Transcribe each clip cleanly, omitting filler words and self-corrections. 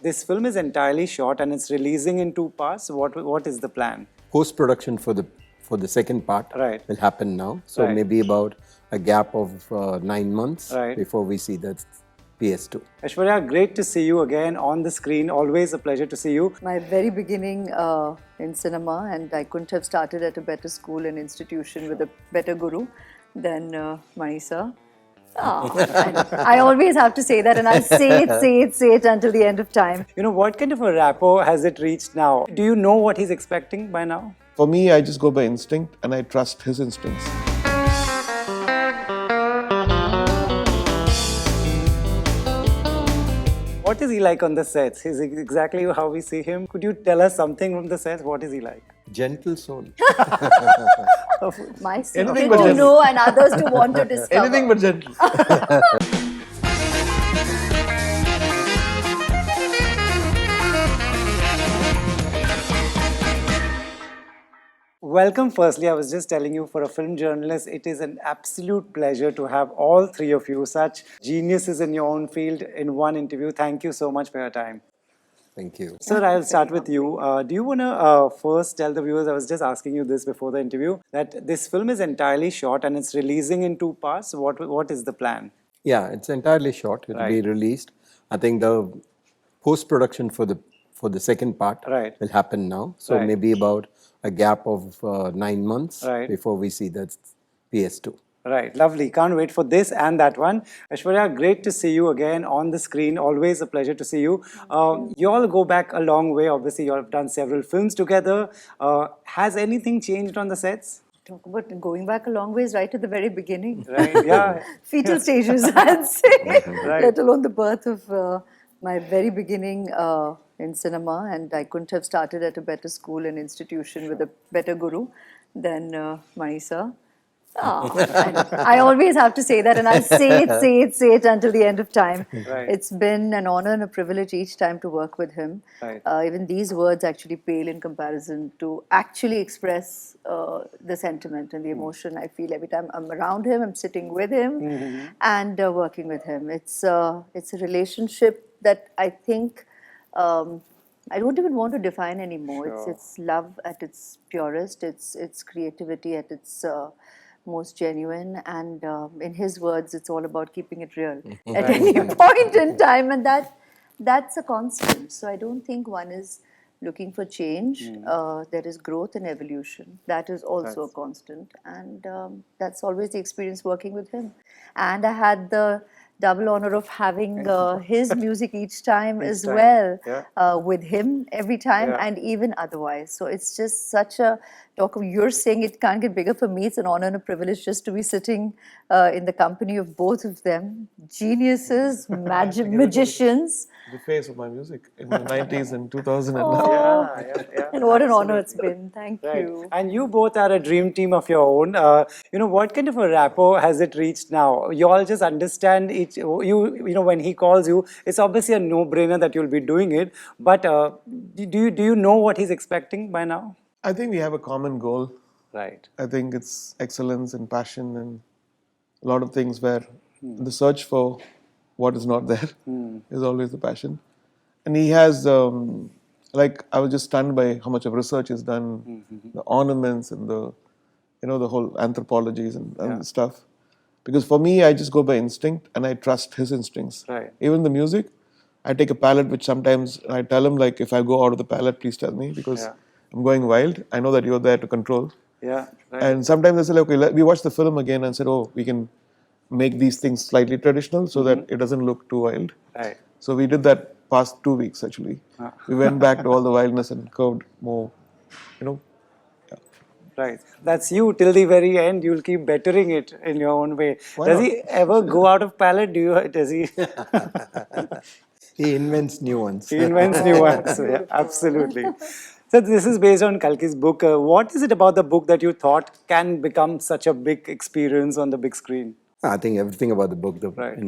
This film is entirely shot and it's releasing in two parts. What is the plan? Post-production for the second part Right. will happen now. So Right. maybe about a gap of 9 months Right. before we see the PS2. Aishwarya, great to see you again on the screen. Always a pleasure to see you. My very beginning in cinema, and I couldn't have started at a better school and institution with a better guru than Mani sir. And I always have to say that, and I'll say it until the end of time. You know, what kind of a rapport has it reached now? Do you know what he's expecting by now? For me, I just go by instinct and I trust his instincts. What is he like on the sets? Is it exactly how we see him? Could you tell us something from the sets? What is he like? Gentle soul. My Anything secret but to gentle. know and others to want to discover. Anything but gentle. Welcome. Firstly, I was just telling you, for a film journalist, it is an absolute pleasure to have all three of you, such geniuses in your own field, in one interview. Thank you so much for your time. Thank you. Sir, I'll start with you. Do you want to first tell the viewers, I was just asking you this before the interview, that this film is entirely shot and it's releasing in two parts. What is the plan? Yeah, it's entirely short. It will be Right. released. I think the post-production for the second part Right. will happen now. So Right. maybe about a gap of 9 months Right. before we see the PS2. Right, lovely. Can't wait for this and that one. Aishwarya, great to see you again on the screen. Always a pleasure to see you. You all go back a long way. Obviously, you all have done several films together. Has anything changed on the sets? Talk about going back a long ways, right at the very beginning. Right, yeah. Fetal stages, I'd say, Right. let alone the birth of my very beginning in cinema. And I couldn't have started at a better school and institution with a better guru than Mani sir. And I always have to say that, and I'll say it until the end of time. Right. It's been an honor and a privilege each time to work with him. Right. Even these words actually pale in comparison to actually express the sentiment and the emotion I feel every time I'm around him, I'm sitting with him, and working with him. It's a relationship that I think I don't even want to define anymore. Sure. It's love at its purest. It's creativity at its most genuine, and in his words, it's all about keeping it real at any point in time, and that's a constant. So I don't think one is looking for change. There is growth and evolution. That is also a constant, and that's always the experience working with him. And I had the double honor of having his music each time as time, well, yeah. with him every time, Yeah. and even otherwise. So it's just such a talk of, you're saying it can't get bigger for me. It's an honor and a privilege just to be sitting in the company of both of them. Geniuses, magicians. The face of my music in the 90s and 2000 and Oh, now. Yeah. and what an honor it's been. Thank Right. you. And you both are a dream team of your own. What kind of a rapport has it reached now? You all just understand each. You know, when he calls you, it's obviously a no-brainer that you'll be doing it. But do you know what he's expecting by now? I think we have a common goal. Right. I think it's excellence and passion and a lot of things where the search for what is not there is always the passion. And he has, like, I was just stunned by how much of research is done, the ornaments and the whole anthropologies and stuff. Because for me, I just go by instinct and I trust his instincts. Right. Even the music, I take a palette which sometimes I tell him, like, if I go out of the palette, please tell me because Yeah. I'm going wild. I know that you're there to control. Yeah. Right. And sometimes they say, okay, we watched the film again and said, oh, we can make these things slightly traditional so that it doesn't look too wild. Right. So we did that past 2 weeks actually. We went back to all the wildness and curved more, Right. That's you till the very end. You'll keep bettering it in your own way. Why Does not? he ever go out of palette? Does he? He invents new ones. He invents new ones. Yeah, absolutely. So this is based on Kalki's book. What is it about the book that you thought can become such a big experience on the big screen? I think everything about the book, Right. it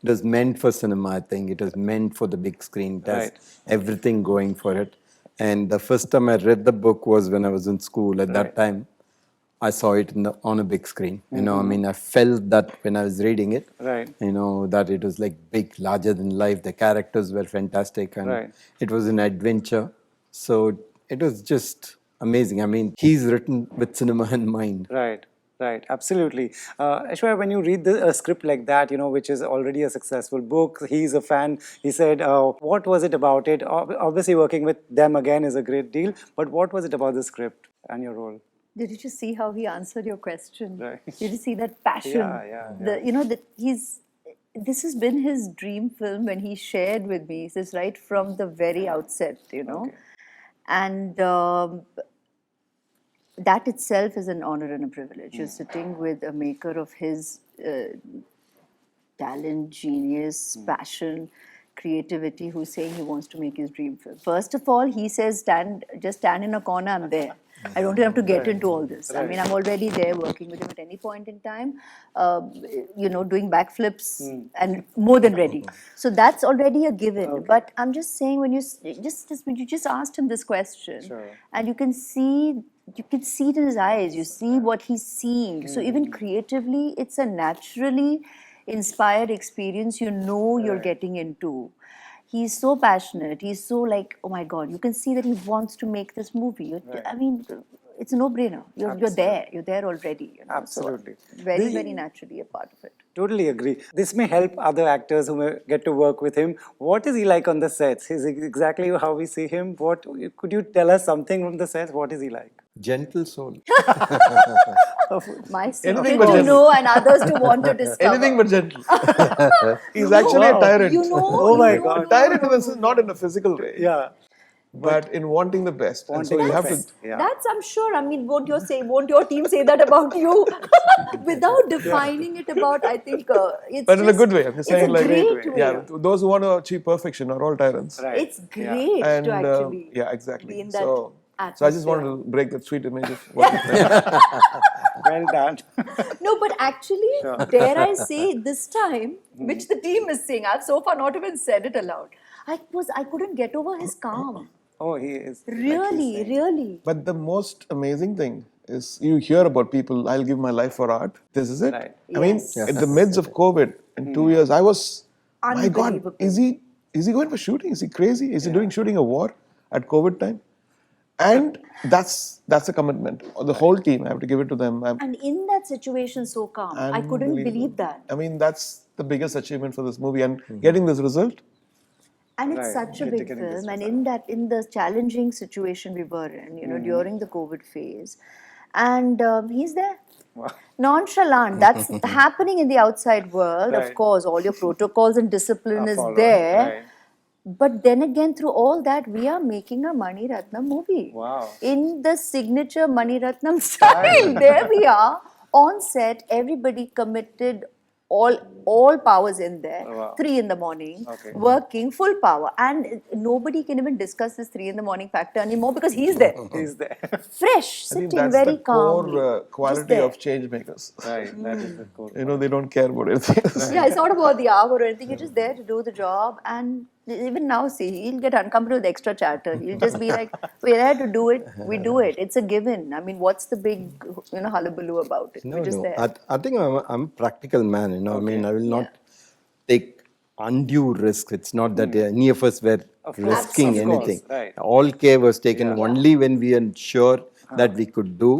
was meant for cinema. I think it was meant for the big screen. It has Right. everything going for it. And the first time I read the book was when I was in school. At that time, I saw it on a big screen. You know, I mean, I felt that when I was reading it. Right. You know, that it was like big, larger than life. The characters were fantastic, and Right. it was an adventure. So it was just amazing. I mean, he's written with cinema in mind. Right, right, absolutely. Aishwarya, when you read a script like that, which is already a successful book, he's a fan. He said, what was it about it? Obviously, working with them again is a great deal, but what was it about the script and your role? Did you just see how he answered your question? Right. Did you see that passion? This has been his dream film when he shared with me. He says right from the very outset, Okay. and that itself is an honor and a privilege. You're sitting with a maker of his talent, genius, passion, creativity, who's saying he wants to make his dream film. First of all, he says, just stand in a corner, I'm there. I don't have to get into all this. I mean, I'm already there working with him at any point in time, doing backflips and more than ready. So that's already a given. But I'm just saying, when you just asked him this question, Sure. and you can see it in his eyes. You see what he's seeing. So even creatively, it's a naturally inspired experience. You're getting into. He's so passionate. He's so like, oh my God, you can see that he wants to make this movie. I mean, it's a no-brainer. You're there. You're there already. Absolutely. So very, very naturally a part of it. Totally agree. This may help other actors who may get to work with him. What is he like on the sets? Is it exactly how we see him? Could you tell us something from the sets? What is he like? Gentle soul. My Anything secret but to gentle. know and others to want to discover. Anything but gentle. He's actually a tyrant. Oh my God. Tyrant in the sense, not in a physical way, Yeah. but in wanting the best. And so Wanting you the have best. to. Yeah. That's, I'm sure. I mean, won't your team say that about you? Without defining it about, I think it's But in a just- good way. I'm just saying, it's a like, great way. yeah, those who want to achieve perfection are all tyrants. Right. It's great And to actually yeah, exactly. be in that So I just atmosphere. wanted to break that sweet image of what Well done. No, but actually, dare I say this time, which the team is saying, I've so far not even said it aloud. I couldn't get over his calm. Oh, he is. Really, really. But the most amazing thing is you hear about people, I'll give my life for art. This is it. Right. I mean, Yes. in the midst of COVID, in 2 years, I was, my God, Unbelievable. is he going for shooting? Is he crazy? Is he doing shooting a war at COVID time? And that's a commitment. The whole team, I have to give it to them. And in that situation, so calm. I couldn't believe that. I mean, that's the biggest achievement for this movie. And getting this result, And it's Right. such a Get- big getting this film, and in the challenging situation we were in, during the COVID phase, and he's there, nonchalant. That's happening in the outside world. Right. Of course, all your protocols and discipline is followed, there. right. But then again, through all that, we are making a Mani Ratnam movie. Wow. In the signature Mani Ratnam style. There we are, on set, everybody committed, all powers in there. Wow. 3 in the morning, Okay. working full power. And nobody can even discuss this 3 in the morning factor anymore because he's there. He's there. Fresh, I think sitting that's very the calmly. core just quality there. of change makers. Right. That is the core. They don't care about anything else. Yeah, it's not about the hour or anything. You're just there to do the job. And even now, see, he'll get uncomfortable with extra chatter. He'll just be like, we're there to do it. We do it. It's a given. I mean, what's the big, hullabaloo about it? We're just there. I think I'm a practical man. I mean, I will not take undue risks. It's not that any of us were risking Of course, anything. right. All care was taken only when we are sure that we could do,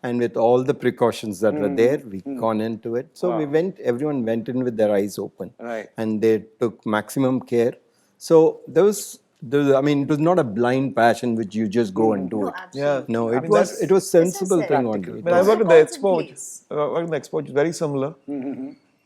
and with all the precautions that were there, we gone into it. So everyone went in with their eyes open, Right. and they took maximum care. So there was, I mean, it was not a blind passion which you just go and do it. Yeah. No, I it mean, was that's- it was sensible said. thing only. It When I was- worked at the Protocols in Expo, which is very similar.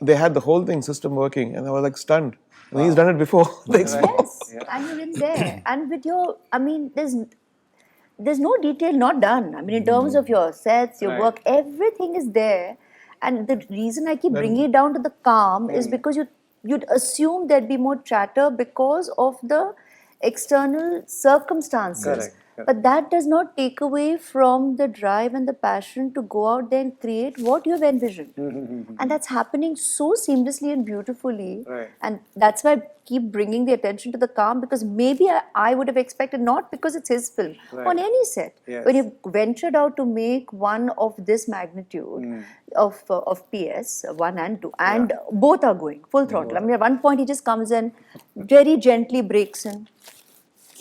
They had the whole thing system working, and I was like stunned. And he's done it before. the Expo. Yes, and you're in there. And with your, I mean, there's no detail not done. I mean, in terms of your sets, your Right. work, everything is there. And the reason I keep bringing it down to the calm is because you'd assume there'd be more chatter because of the external circumstances. Correct. But that does not take away from the drive and the passion to go out there and create what you have envisioned. And that's happening so seamlessly and beautifully. Right. And that's why I keep bringing the attention to the calm, because maybe I would have expected, not because it's his film, on any set. Yes. When you ventured out to make one of this magnitude of PS 1 and 2, and both are going full throttle. I mean, at one point he just comes in, very gently breaks in.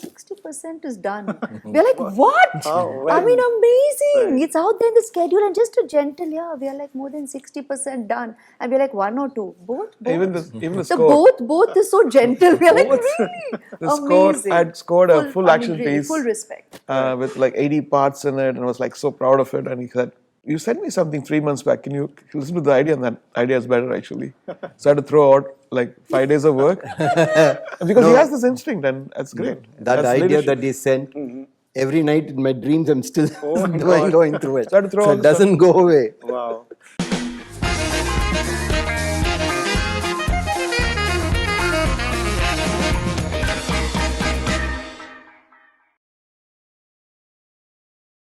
60% is done. We're like, what? Oh, I when? mean, amazing. It's out there in the schedule, and just a gentle, we are like more than 60% done. And we're like 1 or 2. Both. Even the So score. both is so gentle. We're like, really? The score, Amazing. I'd scored a full I mean, action really, piece. Full respect. With like 80 parts in it, and I was like so proud of it. And he said, "You sent me something 3 months back. Can you listen to the idea?" And that idea is better actually. So I had to throw out like 5 days of work because he has this instinct, and that's great. That That's idea leadership. that he sent, every night in my dreams, I'm still Oh my going through it. Started to throw So all it the stuff. doesn't go away. Wow.